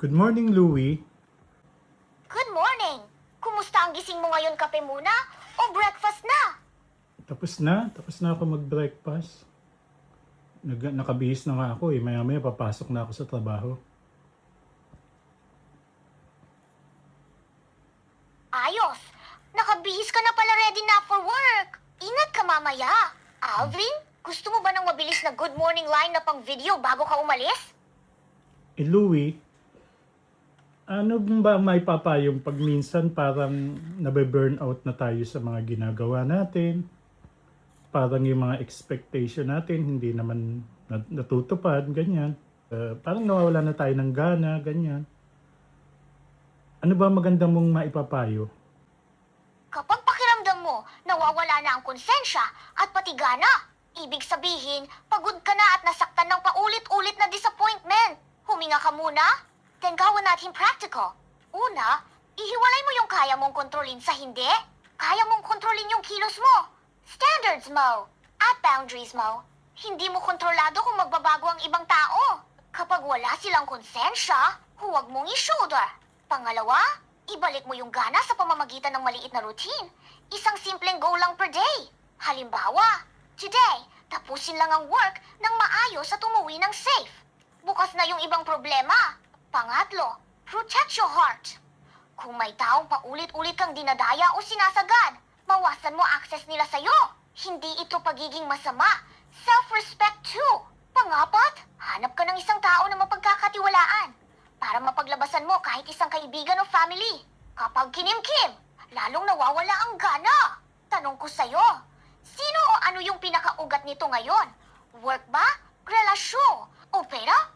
Good morning, Louie. Good morning! Kumusta ang gising mo ngayon, kape muna? O breakfast na? Tapos na ako mag-breakfast. Nakabihis na nga ako eh. Maya-maya papasok na ako sa trabaho. Ayos! Nakabihis ka na pala, ready na for work. Ingat ka mamaya. Alvin, gusto mo ba ng mabilis na good morning line na pang video bago ka umalis? Louie, ano ba may papayong pag minsan parang nabe-burnout na tayo sa mga ginagawa natin? Parang yung mga expectation natin hindi naman natutupad, ganyan. Parang nawawala na tayo ng gana, ganyan. Ano ba magandang mong maipapayo? Kapag pakiramdam mo, nawawala na ang konsensya at pati gana. Ibig sabihin, pagod ka na at nasaktan ng paulit-ulit na disappointment. Huminga ka muna, then gawin natin practical. Una, ihiwalay mo yung kaya mong kontrolin sa hindi. Kaya mong kontrolin yung kilos mo, standards mo, at boundaries mo. Hindi mo kontrolado kung magbabago ang ibang tao. Kapag wala silang konsensya, huwag mong i-shoulder. Pangalawa, ibalik mo yung gana sa pamamagitan ng maliit na routine. Isang simpleng goal lang per day. Halimbawa, today, tapusin lang ang work ng maayos at umuwi ng safe. Bukas na yung ibang problema. Pangatlo, protect your heart. Kung may taong paulit-ulit kang dinadaya o sinasagad, mawasan mo access nila sa'yo. Hindi ito pagiging masama. Self-respect too. Pangapat, hanap ka ng isang tao na mapagkakatiwalaan para mapaglabasan mo kahit isang kaibigan o family. Kapag kinimkim, lalong nawawala ang gana. Tanong ko sa'yo, sino o ano yung pinakaugat nito ngayon? Work ba? Relasyon? O pera?